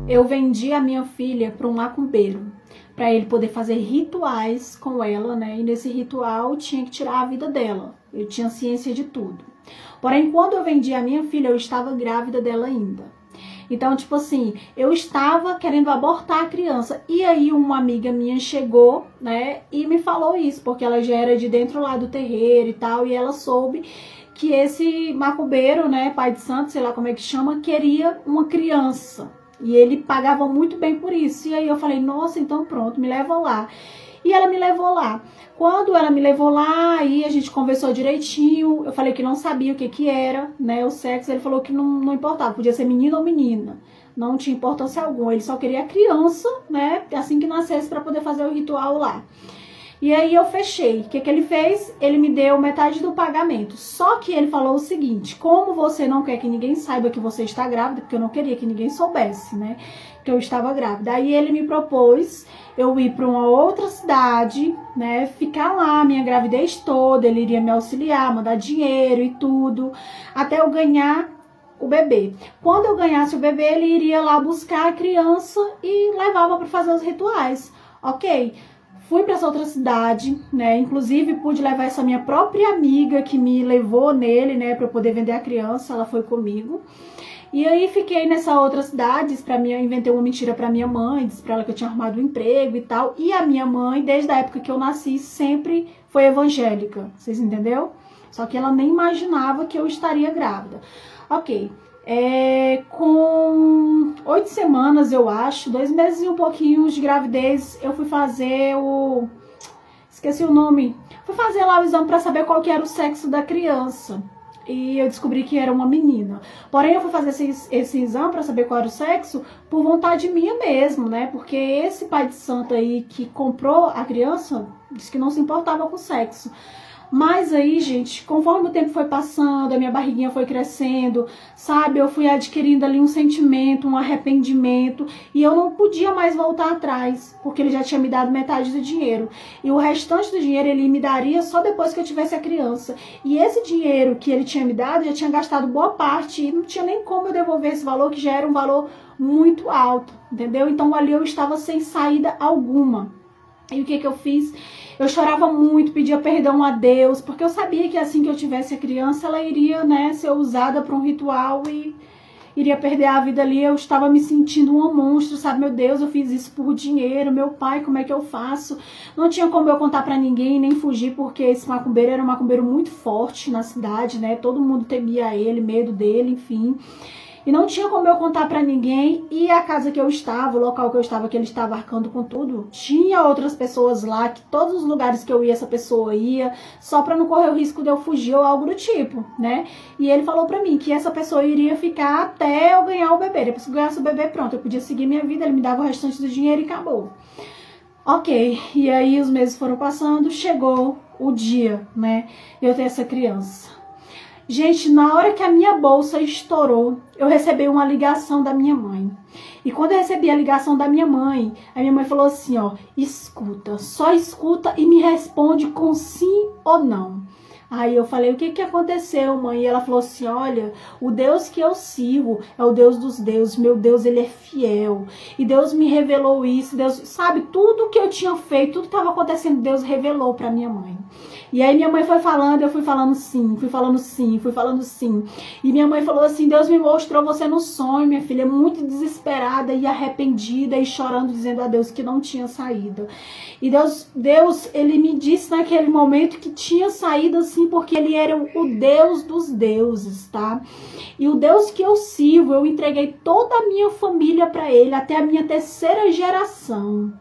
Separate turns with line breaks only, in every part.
eu vendi a minha filha para um macumbeiro, para ele poder fazer rituais com ela, né? E nesse ritual tinha que tirar a vida dela. Eu tinha ciência de tudo. Porém, quando eu vendi a minha filha, eu estava grávida dela ainda. Então, tipo assim, eu estava querendo abortar a criança. E aí uma amiga minha chegou, né, e me falou isso, porque ela já era de dentro lá do terreiro e tal, e ela soube que esse macumbeiro, né, pai de santo, sei lá como é que chama, queria uma criança. E ele pagava muito bem por isso. E aí eu falei, nossa, então pronto, me leva lá. E ela me levou lá. Quando ela me levou lá, aí a gente conversou direitinho. Eu falei que não sabia o que que era, né, o sexo. Ele falou que não importava, podia ser menino ou menina. Não tinha importância alguma. Ele só queria a criança, né, assim que nascesse, para poder fazer o ritual lá. E aí eu fechei. O que que ele fez? Ele me deu metade do pagamento. Só que ele falou o seguinte: como você não quer que ninguém saiba que você está grávida, porque eu não queria que ninguém soubesse, né, que eu estava grávida. Aí ele me propôs eu ir para uma outra cidade, né, ficar lá minha gravidez toda. Ele iria me auxiliar, mandar dinheiro e tudo, até eu ganhar o bebê. Quando eu ganhasse o bebê, ele iria lá buscar a criança e levava para fazer os rituais. Ok? Fui para essa outra cidade, né? Inclusive pude levar essa minha própria amiga que me levou nele, né, para poder vender a criança. Ela foi comigo. E aí fiquei nessa outra cidade, inventei uma mentira para minha mãe, disse para ela que eu tinha arrumado um emprego e tal. E a minha mãe, desde a época que eu nasci, sempre foi evangélica, vocês entenderam? Só que ela nem imaginava que eu estaria grávida. Ok. Com 8 semanas, eu acho, 2 meses e um pouquinho de gravidez, eu fui fazer esqueci o nome. Fui fazer lá o exame para saber qual que era o sexo da criança. E eu descobri que era uma menina. Porém, eu fui fazer esse exame para saber qual era o sexo por vontade minha mesmo, né? Porque esse pai de santo aí que comprou a criança disse que não se importava com o sexo. Mas aí, gente, conforme o tempo foi passando, a minha barriguinha foi crescendo, sabe? Eu fui adquirindo ali um sentimento, um arrependimento, e eu não podia mais voltar atrás, porque ele já tinha me dado metade do dinheiro. E o restante do dinheiro ele me daria só depois que eu tivesse a criança. E esse dinheiro que ele tinha me dado, eu já tinha gastado boa parte, e não tinha nem como eu devolver esse valor, que já era um valor muito alto, entendeu? Então ali eu estava sem saída alguma. E o que que eu fiz? Eu chorava muito, pedia perdão a Deus, porque eu sabia que assim que eu tivesse a criança, ela iria, né, ser usada para um ritual e iria perder a vida ali. Eu estava me sentindo um monstro, sabe? Meu Deus, eu fiz isso por dinheiro, meu pai, como é que eu faço? Não tinha como eu contar para ninguém, nem fugir, porque esse macumbeiro era um macumbeiro muito forte na cidade, né? Todo mundo temia ele, medo dele, enfim. E não tinha como eu contar pra ninguém. E a casa que eu estava, o local que eu estava, que ele estava arcando com tudo, tinha outras pessoas lá, que todos os lugares que eu ia, essa pessoa ia, só pra não correr o risco de eu fugir ou algo do tipo, né? E ele falou pra mim que essa pessoa iria ficar até eu ganhar o bebê. Depois que eu ganhasse o bebê, pronto, eu podia seguir minha vida, ele me dava o restante do dinheiro e acabou. Ok, e aí os meses foram passando, chegou o dia, né, eu ter essa criança. Gente, na hora que a minha bolsa estourou, eu recebi uma ligação da minha mãe. E quando eu recebi a ligação da minha mãe, a minha mãe falou assim, ó, escuta, só escuta e me responde com sim ou não. Aí eu falei, o que que aconteceu, mãe? E ela falou assim, olha, o Deus que eu sirvo é o Deus dos deuses, meu Deus, ele é fiel. E Deus me revelou isso, Deus, sabe, tudo que eu tinha feito, tudo que estava acontecendo, Deus revelou para minha mãe. E aí minha mãe foi falando, eu fui falando sim, fui falando sim, fui falando sim. E minha mãe falou assim, Deus me mostrou você no sonho, minha filha, muito desesperada e arrependida e chorando, dizendo a Deus que não tinha saída. E Deus, ele me disse naquele momento que tinha saído assim, porque ele era o Deus dos deuses, tá? E o Deus que eu sirvo, eu entreguei toda a minha família para ele, até a minha 3ª geração.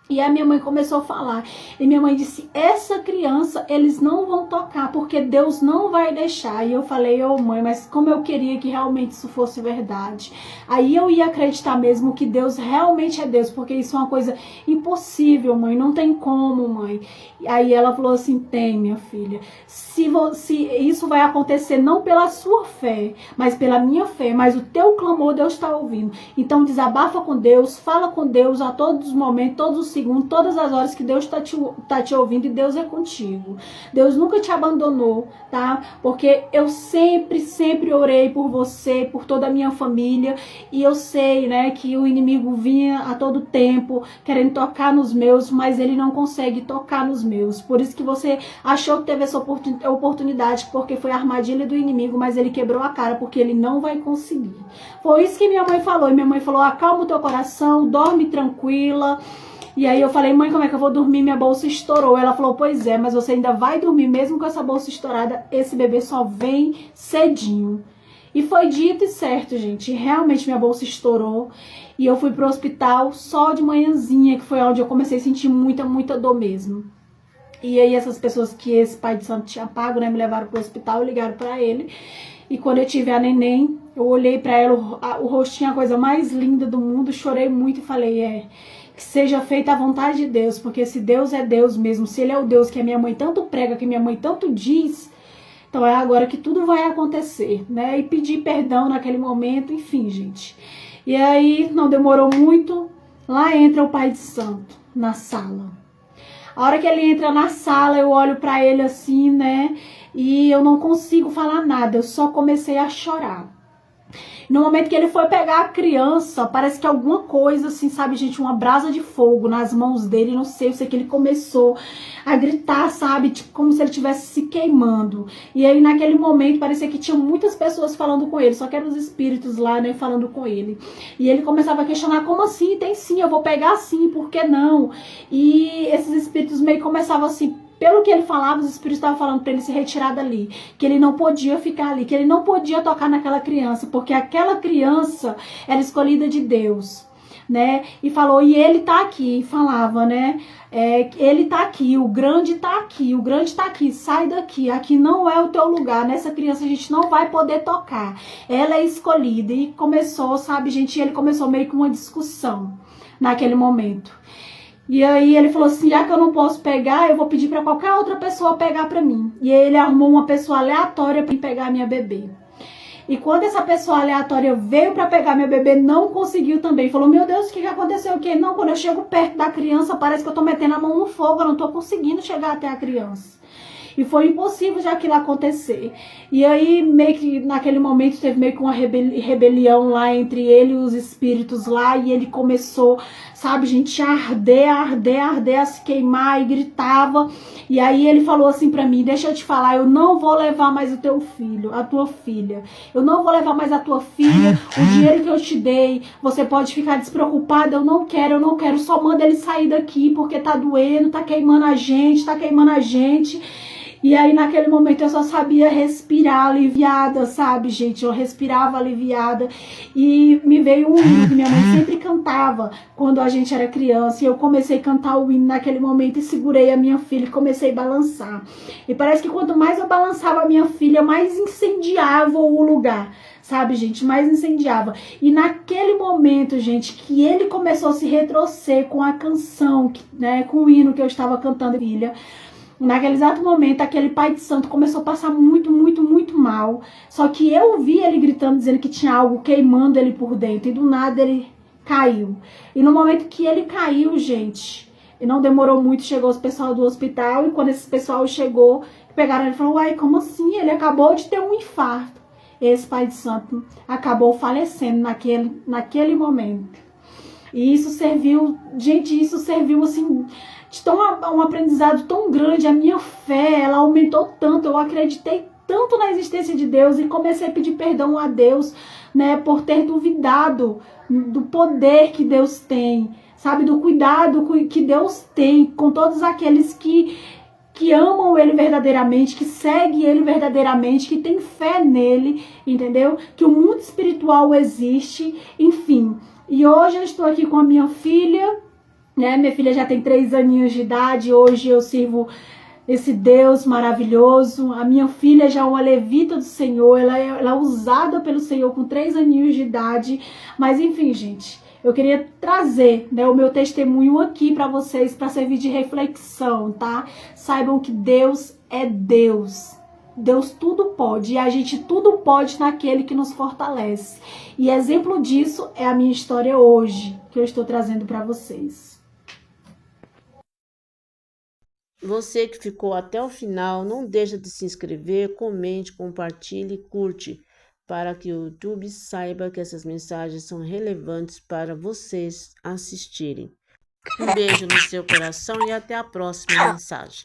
E a minha mãe começou a falar, e minha mãe disse, essa criança eles não vão tocar, porque Deus não vai deixar. E eu falei, ô mãe, mas como eu queria que realmente isso fosse verdade. Aí eu ia acreditar mesmo que Deus realmente é Deus, porque isso é uma coisa impossível, mãe, não tem como, mãe. E aí ela falou assim, tem, minha filha, se isso vai acontecer não pela sua fé, mas pela minha fé, mas o teu clamor Deus está ouvindo. Então desabafa com Deus, fala com Deus a todos os momentos, todos os segundo, todas as horas que Deus tá te ouvindo e Deus é contigo. Deus nunca te abandonou, tá? Porque eu sempre orei por você, por toda a minha família, e eu sei, né, que o inimigo vinha a todo tempo querendo tocar nos meus, mas ele não consegue tocar nos meus. Por isso que você achou que teve essa oportunidade, porque foi a armadilha do inimigo, mas ele quebrou a cara, porque ele não vai conseguir. Foi isso que minha mãe falou, e minha mãe falou: acalma o teu coração, dorme tranquila. E aí eu falei: mãe, como é que eu vou dormir? Minha bolsa estourou. Ela falou: pois é, mas você ainda vai dormir mesmo com essa bolsa estourada, esse bebê só vem cedinho. E foi dito e certo, gente. Realmente minha bolsa estourou. E eu fui pro hospital só de manhãzinha, que foi onde eu comecei a sentir muita dor mesmo. E aí essas pessoas que esse pai de santo tinha pago, né, me levaram pro hospital, ligaram pra ele. E quando eu tive a neném, eu olhei pra ela, o rostinho, a coisa mais linda do mundo, chorei muito e falei: que seja feita a vontade de Deus, porque se Deus é Deus mesmo, se ele é o Deus que a minha mãe tanto prega, que minha mãe tanto diz, então é agora que tudo vai acontecer, né? E pedir perdão naquele momento, enfim, gente. E aí, não demorou muito, lá entra o pai de santo, na sala. A hora que ele entra na sala, eu olho pra ele assim, né? E eu não consigo falar nada, eu só comecei a chorar. No momento que ele foi pegar a criança, parece que alguma coisa, assim, sabe, gente, uma brasa de fogo nas mãos dele, não sei, eu sei que ele começou a gritar, sabe, tipo, como se ele estivesse se queimando. E aí, naquele momento, parecia que tinha muitas pessoas falando com ele, só que eram os espíritos lá, né, falando com ele. E ele começava a questionar: como assim? Tem sim, eu vou pegar sim, por que não? E esses espíritos meio que começavam assim, pelo que ele falava, os espíritos estavam falando para ele se retirar dali, que ele não podia ficar ali, que ele não podia tocar naquela criança, porque aquela criança era escolhida de Deus, né? E falou: e ele tá aqui, falava, né? Ele tá aqui, o grande tá aqui, o grande tá aqui, sai daqui, aqui não é o teu lugar, nessa criança a gente não vai poder tocar, ela é escolhida. E começou, sabe, gente, ele começou meio que uma discussão naquele momento. E aí ele falou assim: já que eu não posso pegar, eu vou pedir para qualquer outra pessoa pegar para mim. E aí ele arrumou uma pessoa aleatória para pegar minha bebê. E quando essa pessoa aleatória veio para pegar minha bebê, não conseguiu também. Falou: meu Deus, o que aconteceu? O quê? Não, quando eu chego perto da criança, parece que eu tô metendo a mão no fogo, eu não tô conseguindo chegar até a criança. E foi impossível já aquilo acontecer. E aí, meio que naquele momento, teve meio que uma rebelião lá entre ele e os espíritos lá. E ele começou, sabe, gente, a arder, a se queimar, e gritava. E aí ele falou assim pra mim: deixa eu te falar, eu não vou levar mais o teu filho, a tua filha. Eu não vou levar mais a tua filha, o dinheiro que eu te dei, você pode ficar despreocupada, eu não quero, só manda ele sair daqui, porque tá doendo, tá queimando a gente. E aí, naquele momento, eu só sabia respirar aliviada, sabe, gente? Eu respirava aliviada. E me veio um hino que minha mãe sempre cantava quando a gente era criança. E eu comecei a cantar o hino naquele momento e segurei a minha filha e comecei a balançar. E parece que quanto mais eu balançava a minha filha, mais incendiava o lugar. Sabe, gente? Mais incendiava. E naquele momento, gente, que ele começou a se retrocer com a canção, né? Com o hino que eu estava cantando, filha. Naquele exato momento, aquele pai de santo começou a passar muito mal. Só que eu vi ele gritando, dizendo que tinha algo queimando ele por dentro. E do nada ele caiu. E no momento que ele caiu, gente, e não demorou muito, chegou o pessoal do hospital. E quando esse pessoal chegou, pegaram ele e falaram: uai, como assim? Ele acabou de ter um infarto. Esse pai de santo acabou falecendo naquele momento. E isso serviu, gente, assim, de um aprendizado tão grande. A minha fé, ela aumentou tanto, eu acreditei tanto na existência de Deus e comecei a pedir perdão a Deus, né, por ter duvidado do poder que Deus tem, sabe, do cuidado que Deus tem com todos aqueles que amam Ele verdadeiramente, que seguem Ele verdadeiramente, que tem fé nele, entendeu? Que o mundo espiritual existe, enfim. E hoje eu estou aqui com a minha filha, né? Minha filha já tem 3 aninhos de idade, hoje eu sirvo esse Deus maravilhoso. A minha filha já é uma levita do Senhor, ela é usada pelo Senhor com 3 aninhos de idade. Mas enfim, gente, eu queria trazer, né, o meu testemunho aqui para vocês, para servir de reflexão, tá? Saibam que Deus é Deus. Deus tudo pode, e a gente tudo pode naquele que nos fortalece. E exemplo disso é a minha história hoje, que eu estou trazendo para vocês.
Você que ficou até o final, não deixa de se inscrever, comente, compartilhe e curte, para que o YouTube saiba que essas mensagens são relevantes para vocês assistirem. Um beijo no seu coração e até a próxima mensagem.